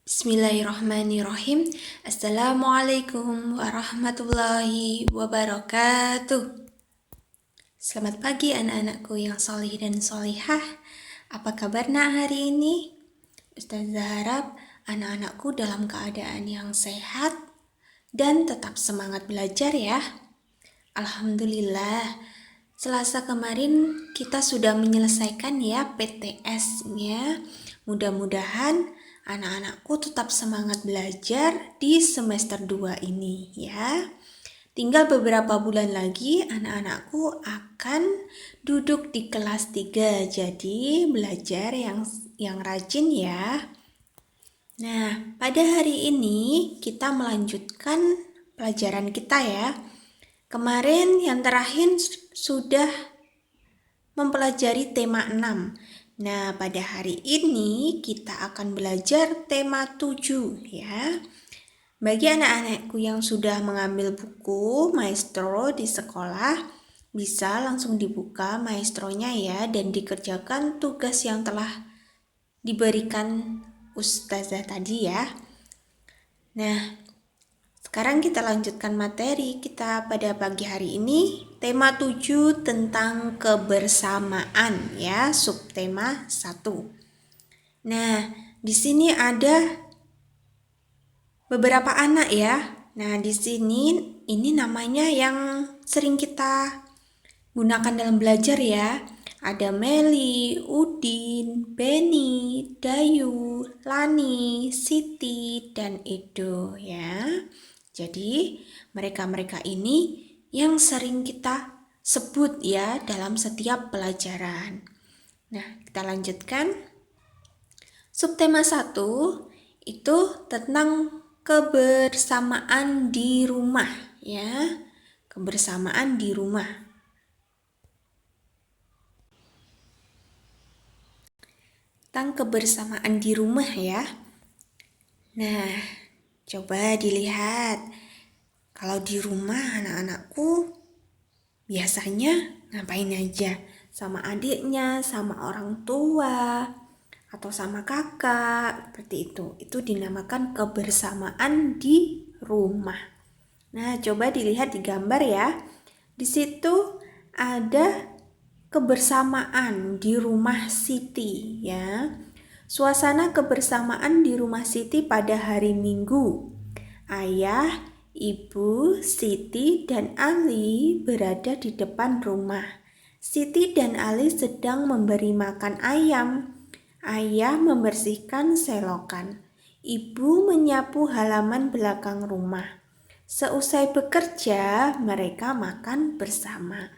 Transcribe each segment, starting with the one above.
Bismillahirrahmanirrahim. Assalamualaikum warahmatullahi wabarakatuh. Selamat pagi anak-anakku yang solih dan solihah. Apa kabarnya hari ini? Ustazah harap anak-anakku dalam keadaan yang sehat dan tetap semangat belajar ya. Alhamdulillah, Selasa kemarin kita sudah menyelesaikan ya PTS-nya. Mudah-mudahan anak-anakku tetap semangat belajar di semester 2 ini ya. Tinggal beberapa bulan lagi anak-anakku akan duduk di kelas 3. Jadi belajar yang rajin ya. Nah, pada hari ini kita melanjutkan pelajaran kita ya. Kemarin yang terakhir sudah mempelajari tema 6. Nah, pada hari ini kita akan belajar tema 7 ya. Bagi anak-anakku yang sudah mengambil buku Maestro di sekolah, bisa langsung dibuka maestronya ya dan dikerjakan tugas yang telah diberikan Ustazah tadi ya. Nah, sekarang kita lanjutkan materi kita pada pagi hari ini. Tema 7 tentang kebersamaan ya, subtema 1. Nah, di sini ada beberapa anak ya. Nah, di sini ini namanya yang sering kita gunakan dalam belajar ya. Ada Meli, Udin, Beni, Dayu, Lani, Siti, dan Edo ya. Jadi mereka-mereka ini yang sering kita sebut ya dalam setiap pelajaran. Nah, kita lanjutkan. Subtema 1 itu tentang kebersamaan di rumah ya. Kebersamaan di rumah. Tentang kebersamaan di rumah ya. Nah, coba dilihat. Kalau di rumah anak-anakku biasanya ngapain aja? Sama adiknya, sama orang tua, atau sama kakak, seperti itu. Itu dinamakan kebersamaan di rumah. Nah, coba dilihat di gambar ya. Di situ ada kebersamaan di rumah Siti ya. Suasana kebersamaan di rumah Siti pada hari Minggu. Ayah, ibu, Siti, dan Ali berada di depan rumah. Siti dan Ali sedang memberi makan ayam. Ayah membersihkan selokan. Ibu menyapu halaman belakang rumah. Seusai bekerja, mereka makan bersama.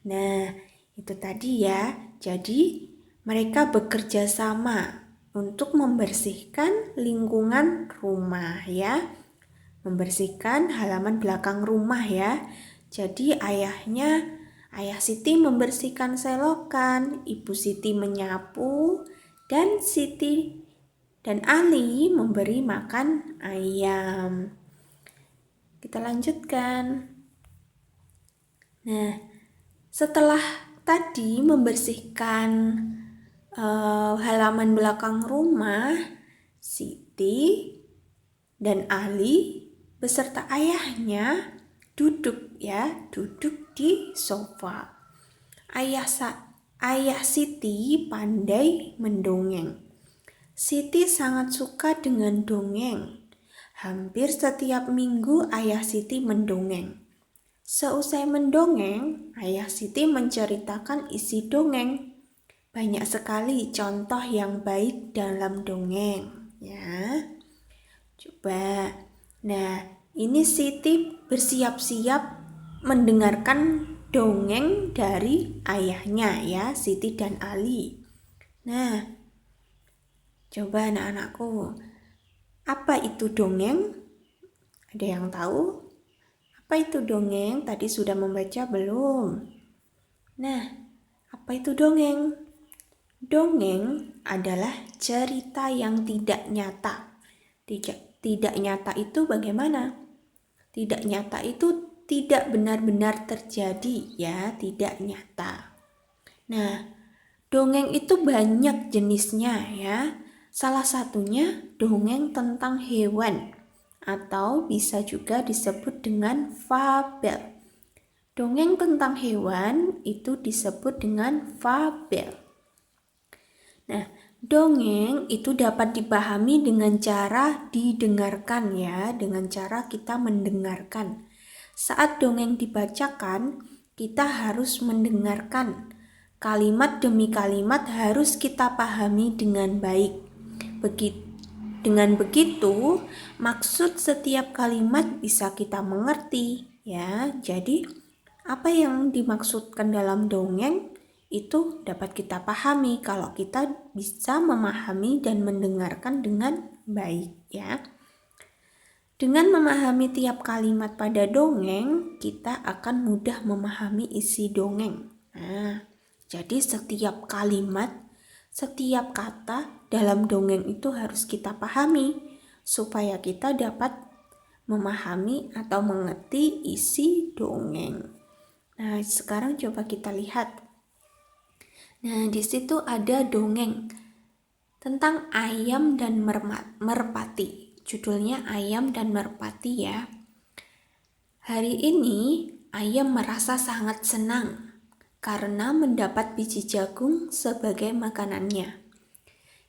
Nah, itu tadi ya. Jadi, mereka bekerja sama untuk membersihkan lingkungan rumah ya. Membersihkan halaman belakang rumah ya. Jadi ayah Siti membersihkan selokan, ibu Siti menyapu, dan Siti dan Ali memberi makan ayam. Kita lanjutkan. Nah, setelah tadi membersihkan halaman belakang rumah, Siti dan Ali beserta ayahnya duduk di sofa. Ayah Siti pandai mendongeng. Siti sangat suka dengan dongeng. Hampir setiap minggu ayah Siti mendongeng. Seusai mendongeng, ayah Siti menceritakan isi dongeng. Banyak sekali contoh yang baik dalam dongeng ya. Coba. Nah, ini Siti bersiap-siap mendengarkan dongeng dari ayahnya ya, Siti dan Ali. Nah, coba anak-anakku, apa itu dongeng? Ada yang tahu? Apa itu dongeng? Tadi sudah membaca belum? Nah, apa itu dongeng? Dongeng adalah cerita yang tidak nyata. Tidak nyata itu bagaimana? Tidak nyata itu tidak benar-benar terjadi ya, tidak nyata. Nah, dongeng itu banyak jenisnya ya. Salah satunya dongeng tentang hewan atau bisa juga disebut dengan fabel. Dongeng tentang hewan itu disebut dengan fabel. Nah, dongeng itu dapat dipahami dengan cara didengarkan ya, dengan cara kita mendengarkan. Saat dongeng dibacakan, kita harus mendengarkan. Kalimat demi kalimat harus kita pahami dengan baik. Dengan begitu, maksud setiap kalimat bisa kita mengerti ya. Jadi, apa yang dimaksudkan dalam dongeng itu dapat kita pahami kalau kita bisa memahami dan mendengarkan dengan baik ya. Dengan memahami tiap kalimat pada dongeng, kita akan mudah memahami isi dongeng. Nah, jadi setiap kalimat, setiap kata dalam dongeng itu harus kita pahami supaya kita dapat memahami atau mengerti isi dongeng. Nah, sekarang coba kita lihat. Nah, di situ ada dongeng tentang ayam dan merpati. Judulnya Ayam dan Merpati ya. Hari ini ayam merasa sangat senang karena mendapat biji jagung sebagai makanannya.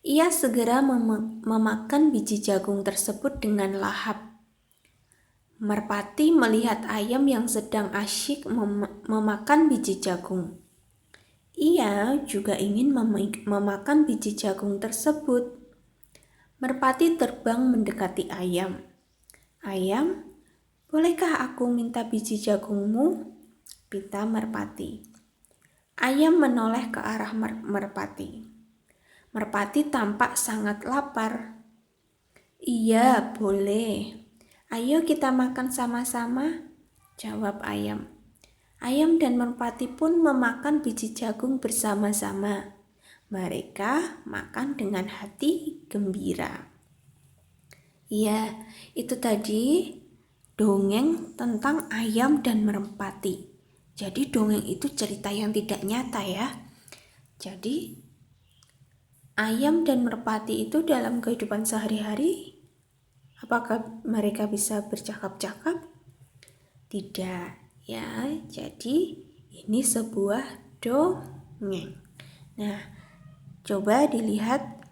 Ia segera memakan biji jagung tersebut dengan lahap. Merpati melihat ayam yang sedang asyik memakan biji jagung. Ia juga ingin memakan biji jagung tersebut. Merpati terbang mendekati ayam. Ayam, bolehkah aku minta biji jagungmu? Pinta merpati. Ayam menoleh ke arah merpati. Merpati tampak sangat lapar. Iya, boleh. Ayo kita makan sama-sama, jawab ayam. Ayam dan merpati pun memakan biji jagung bersama-sama. Mereka makan dengan hati gembira. Iya, itu tadi dongeng tentang ayam dan merpati. Jadi dongeng itu cerita yang tidak nyata ya. Jadi ayam dan merpati itu dalam kehidupan sehari-hari, apakah mereka bisa bercakap-cakap? Tidak ya. Jadi ini sebuah dongeng. Nah, coba dilihat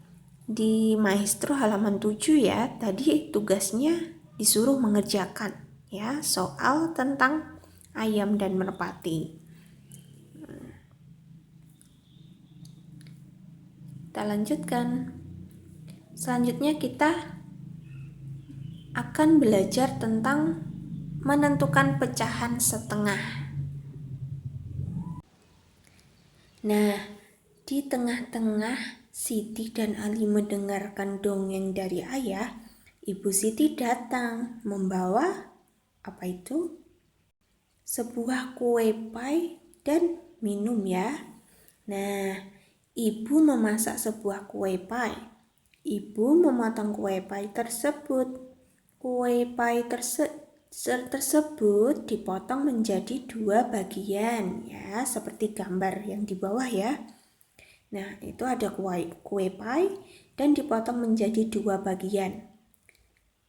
di Maestro halaman 7 ya. Tadi tugasnya disuruh mengerjakan ya soal tentang ayam dan merpati. Kita lanjutkan. Selanjutnya kita akan belajar tentang menentukan pecahan setengah. Nah, di tengah-tengah Siti dan Ali mendengarkan dongeng dari ayah, Ibu Siti datang membawa apa itu? Sebuah kue pie dan minum ya. Nah, ibu memasak sebuah kue pie. Ibu memotong kue pie tersebut. Kue pie tersebut dipotong menjadi 2 bagian ya, seperti gambar yang di bawah ya. Nah, itu ada kue pie dan dipotong menjadi 2 bagian.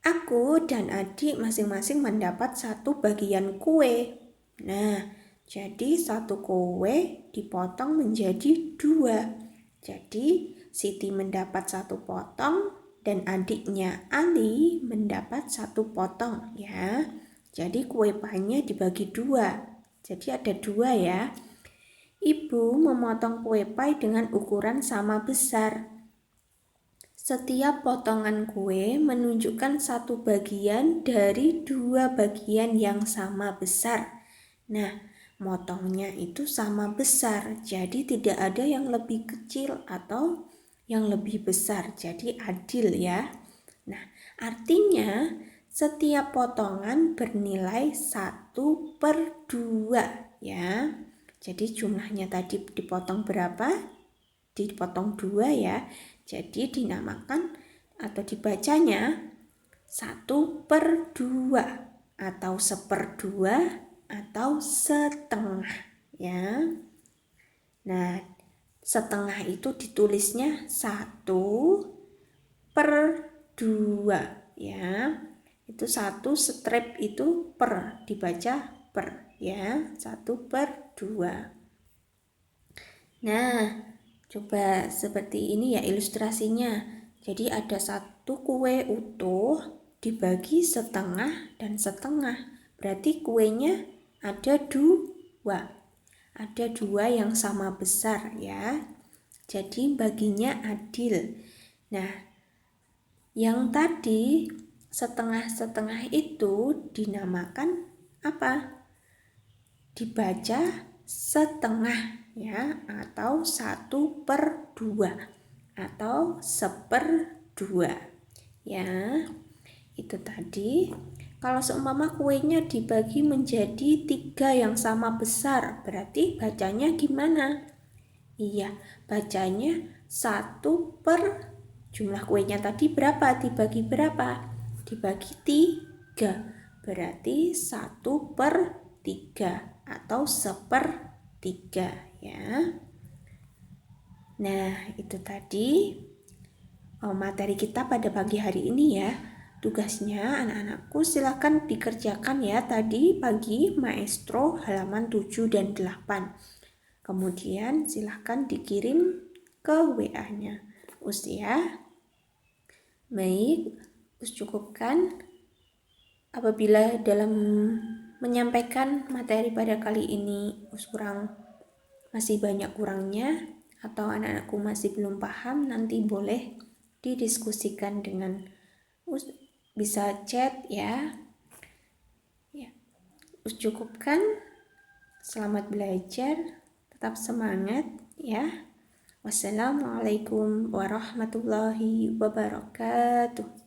Aku dan adik masing-masing mendapat 1 bagian kue. Nah, jadi 1 kue dipotong menjadi 2. Jadi, Siti mendapat 1 potong dan adiknya Ali mendapat 1 potong ya. Jadi kue pie-nya dibagi 2. Jadi ada 2 ya. Ibu memotong kue pie dengan ukuran sama besar. Setiap potongan kue menunjukkan 1 bagian dari 2 bagian yang sama besar. Nah, motongnya itu sama besar, jadi tidak ada yang lebih kecil atau yang lebih besar, jadi adil ya. Nah, artinya setiap potongan bernilai 1/2 ya. Jadi jumlahnya tadi dipotong berapa? Dipotong 2 ya. Jadi dinamakan atau dibacanya 1/2 atau 1/2 atau setengah ya. Nah, setengah itu ditulisnya 1, per 2 ya. Itu 1 strip itu per, dibaca per ya. 1 per 2. Nah, coba seperti ini ya ilustrasinya. Jadi ada 1 kue utuh dibagi setengah dan setengah. Berarti kuenya ada 2. Ada 2 yang sama besar ya. Jadi baginya adil. Nah, yang tadi setengah-setengah itu dinamakan apa? Dibaca setengah ya, atau 1 per 2 atau 1/2 ya. Itu tadi. Kalau seumpama kuenya dibagi menjadi 3 yang sama besar, berarti bacanya gimana? Iya, bacanya 1 per jumlah kuenya tadi berapa? Dibagi berapa? Dibagi 3. Berarti 1 per 3 atau 1/3 ya. Nah, itu tadi materi kita pada pagi hari ini ya. Tugasnya anak-anakku silakan dikerjakan ya tadi pagi Maestro halaman 7 dan 8. Kemudian silahkan dikirim ke WA-nya. Us ya. Baik, Us cukupkan. Apabila dalam menyampaikan materi pada kali ini Us masih banyak kurangnya atau anak-anakku masih belum paham, nanti boleh didiskusikan dengan Us, bisa chat ya. Us cukupkan. Selamat belajar. Tetap semangat ya. Wassalamualaikum warahmatullahi wabarakatuh.